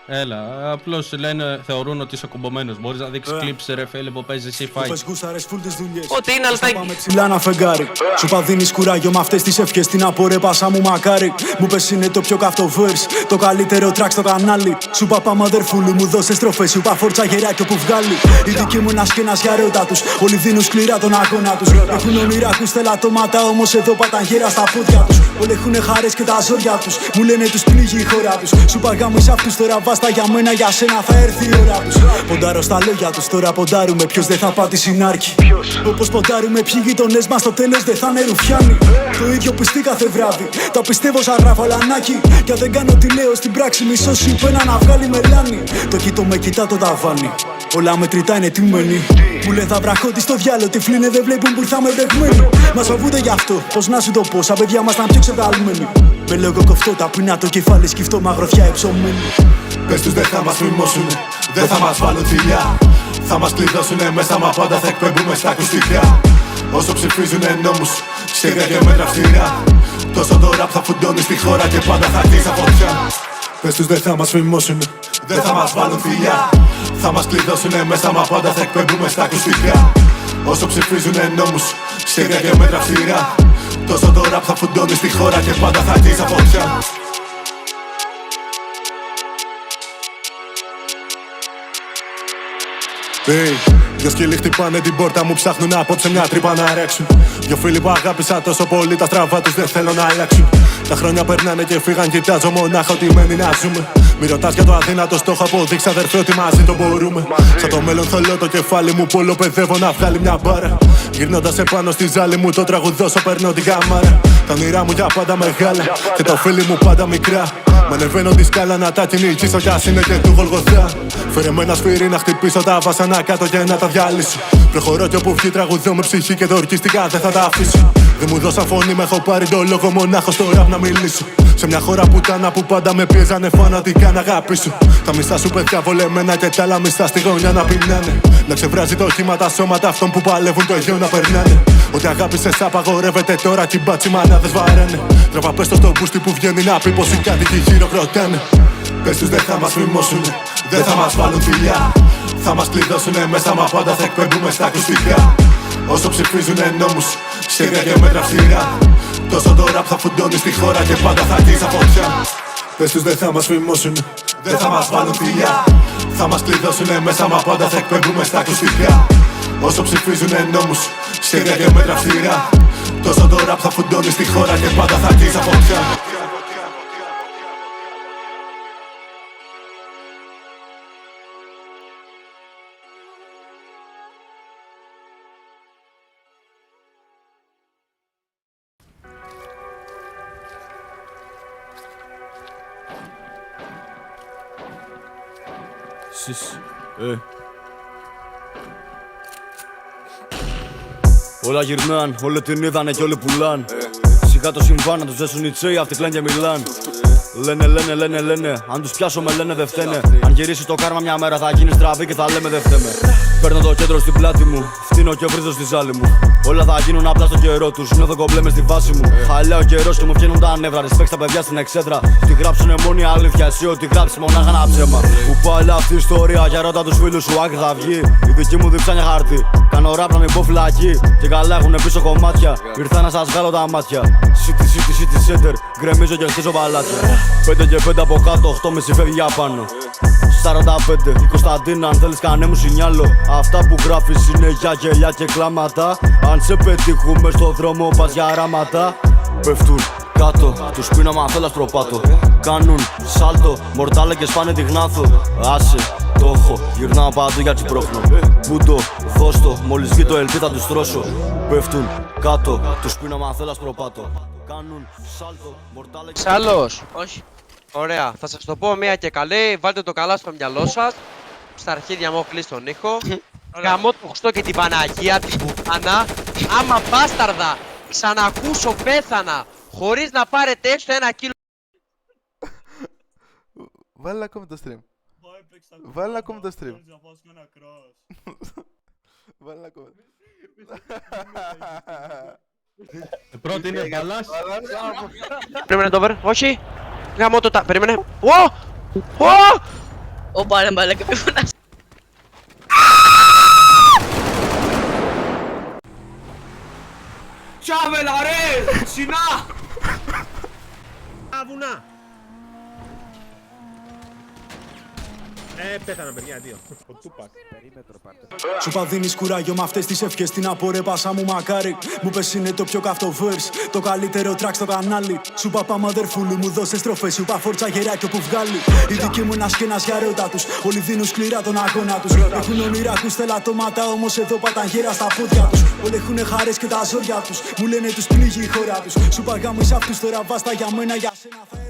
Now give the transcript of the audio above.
Έλα, απλώς λένε, θεωρούν ότι είσαι κουμπωμένος. Μπορείς να δείξεις clips ρε φίλε που παίζεις εσύ fight. Ό,τι είναι αλτάκι. Πάμε ψηλά να φεγγάρι. Σου πα δίνεις κουράγιο με αυτές τις ευχές. Την απορρέπασα μου μακάρι. Μου πες είναι το πιο καυτό verse. Το καλύτερο track στο κανάλι. Σου πα πάμε αδερφούλου μου δώσε στροφές. Σου πα φόρτσα γεράκιο που βγάλει. Οι δικοί μου ένας και ένας για ρέωτα τους. Όλοι δίνουν σκληρά τον αγώνα τους. Έχουν όνειρα ακούς θελατώματα. Όμως εδώ πατάν γέρα στα πόδια τους. Όλοι έχουνε χαρές και τα ζόρια τους. Μου λένε τους πνίγει η χώρα τους. Σου παγάμε σε αυτούς τώρα βάστα για μένα. Για σένα θα έρθει η ώρα τους. Ποντάρω στα λόγια τους. Τώρα ποντάρουμε ποιος δεν θα πατήσει νάρκη. Όπως ποντάρουμε ποιοι γείτονες μας στο τέλος δεν θα είναι ρουφιάνοι. Το ίδιο πιστεί κάθε βράδυ. Τα πιστεύω σαν γράφω λανάκι. Κι αν δεν κάνω τι λέω στην πράξη μισό σου πένα να βγάλει μελάνι. Το κοίτο με κοιτά το ταβάνι. Όλα μετρητά είναι τιμένοι. Μου λένε θα βραχώτη στο διάλο. Τυφλίνε δεν βλέπουν που ήρθαμε μπρεγμένοι. Μας φοβούνται γι' αυτό. Πώς να σου το πω. Σαν παιδιά μας ήταν πιο ξεβγαλμένοι. Με λόγο κοφτό ταπεινά το κεφάλι σκυφτό μαγροθιά υψωμένη. Πες τους δεν θα μας φημώσουνε, δεν θα μας βάλουν θηλιά. Θα μας κλειδώσουνε μέσα μα πάντα θα εκπέμπουμε στα ακουστικά. Όσο ψηφίζουνε νόμους, σχέδια και μέτρα αυστηρά. Τόσο το ραπ θα φουντώνει στη χώρα και πάντα θα χτίζει φωτιά. Πες τους δεν θα μας φημώσουνε, δεν θα μας βάλουν θηλιά. Θα μας κλειδώσουνε μέσα μα πάντα θα εκπέμπουμε στα ακουστικά. Όσο ψηφίζουνε νόμους, σχέδια και μέτρα αυστηρά. Τόσο το ραπ θα φουντώνει στη χώρα και πάντα θα χτίζει φωτιά. Δυο σκύλοι χτυπάνε την πόρτα μου, ψάχνουν απόψε μια τρύπα να ρέξουν. Δυο φίλοι που αγάπησα τόσο πολύ, τα στραβά τους δεν θέλω να αλλάξουν. Τα χρόνια περνάνε και φύγαν, κοιτάζω μονάχα ότι μένει να ζούμε. Μη ρωτάς για το αδύνατο στόχο, αποδείξε αδερφέ ότι μαζί το μπορούμε. Σαν το μέλλον θολώ το κεφάλι μου, πόλο παιδεύω να βγάλει μια μπάρα. Γυρνώντας επάνω στη ζάλη μου, το τραγουδώσω παίρνω την κάμαρα. Τα όνειρά μου για πάντα μεγάλα και το φίλι μου πάντα μικρά. Μ' ανεβαίνω τη σκάλα να τα κυνηγήσω κι ας είναι και του Γολγοθά. Φέρε με ένα σφυρί να χτυπήσω τα βάσανα κάτω και να τα διάλυσω. Προχωρώ κι όπου βγει τραγουδώ με ψυχή και το ορκιστικά δεν θα τα αφήσω. Δεν μου δώσαν φωνή, με έχω πάρει το λόγο μονάχο στο ραπ να μιλήσω. Σε μια χώρα πουτάνα που πάντα με πίεζανε φανατικά να αγαπήσω. Τα μισά σου παιδιά βολεμένα και τα άλλα μισά στη γωνιά να πεινάνε. Να ξεβράζει το κύμα τα σώματα αυτών που παλεύουν το γιο να περνάνε. Ότι αγάπησες απαγορεύεται τώρα κι οι μπάτσι μανάδες βαράνε. Τραβά πες το στο μπούστι που βγαίνει να πει πως οι κάτοικοι χειροκροτάνε. Πες τους δεν θα μας φημώσουνε, δεν θα μας βάλουν θηλιά. Θα μας κλειδώσουνε μέσα μα πάντα θα εκπέμπουμε στα ακουστικά. Όσο ψηφίζουνε νόμους, σχέδια και μέτρα αυστηρά. Τόσο το ραπ θα φουντώνει στη χώρα και πάντα θα χτίζει φωτιά. Πες τους δεν θα μας φημώσουνε, δεν θα μας βάλουν θηλιά. Θα μας κλειδώσουνε μέσα μα πάντα θα εκπέμπουμε στα ακουστικά. Όσο ψηφίζουνε νόμους, σχέδια και μέτρα αυστηρά. Τόσο το ραπ θα φουντώνει στη χώρα και πάντα θα χτίζει φωτιά. Όλα γυρνάν, όλοι την είδανε κι όλοι πουλάν. Σιγά το συμβάν να τους δέσουν οι τσέοι, αυτοί κλάν και μιλάν. Λένε, αν τους πιάσω με λένε δε φταίνε. Αν γυρίσει το κάρμα μια μέρα θα γίνει στραβή και θα λέμε δε φταίμε. Παίρνω το κέντρο στην πλάτη μου, φτύνω και βρίζω στη ζάλη μου. Όλα θα γίνουν απλά στο καιρό τους, νιώθω κομπλέ μες στη βάση μου. Χαλιά ο καιρός και μου βγαίνουν τα νεύρα, respect στα παιδιά στην εξέδρα. Τι γράψουνε μόνη αλήθεια, εσύ ότι γράψεις μονάχα ένα ψέμα. Που πάλι αυτή η ιστορία, για ρώτα τους φίλους σου, άκρη θα βγει. Η δική μου διψάνια χαρτί, κάνω ράπ να μην πω φυλακή. Και καλά έχουνε πίσω κομμάτια, ήρθα να σας βγάλω τα μάτια. City center, γκρεμίζω και χτίζω παλάτια. 5 και 5 από κάτω, 8,5 φεύγει για πάνω. 45, η Κωνσταντίνα, αν θέλεις κάνε μου σινιάλο. Αυτά που γράφεις είναι για γελιά και κλάματα. Αν σε πετύχουμε στο δρόμο πας για ράματα. Πέφτουν κάτω, τους πίνω μα θέλας προπάτω. Κάνουν σάλτο, μορτάλε και σπάνε τη γνάθο. Άσε, το έχω, γυρνάω παντού για τσιπρόχνο. Πούντο, δώστο, μόλις βγει το ελπί θα τους τρώσω. Πέφτουν κάτω, τους πίνω μα θέλας προπάτω. Κάνουν σάλτο, μορτάλε και... Άλλος, όχι. Ωραία, θα σας το πω μία και καλή. Βάλτε το καλά στο μυαλό σας. Στα αρχίδια μου έχω κλείσει τον ήχο. Γαμώ το Χριστό και την Παναγία, την πουτάνα. Άμα μπάσταρδα ξανακούσω πέθανα χωρίς να πάρετε έστω 1 κιλό. Βάλε ακόμα το stream. Βάλε ακόμα το stream. Βάλε ακόμα. Πρώτη είναι Παλάς. Περίμενε το over, όχι. Γαμώ το τα... Περίμενε. Όπα ρε μαλάκα, μη φωνάς. Τσάβελα ρε! Συνά! Βουνά! Πέθανα παιδιά, δύο. Ο Τούπακ. Σου πα δίνεις κουράγιο με αυτές τις ευχές. Την απορρέπασα μου μακάρι. Μου πες είναι το πιο καυτό verse. Το καλύτερο track στο κανάλι. Σου πα πάμε αδερφούλου μου δώσε στροφές. Σου πα φόρτσα γεράκιο που βγάλει. Η δική μου ένας και ένας για ρώτα τους. Όλοι δίνουν σκληρά τον αγώνα τους. Έχουν όνειρα, ακούς θελατώματα. Όμως εδώ πατάν γέρα στα πόδια τους. Όλοι έχουνε χαρές και τα ζόρια τους. Μου λένε τους πνίγει η χώρα τους. Σου πα γάμεις αυτούς τώρα βάστα για μένα για σένα.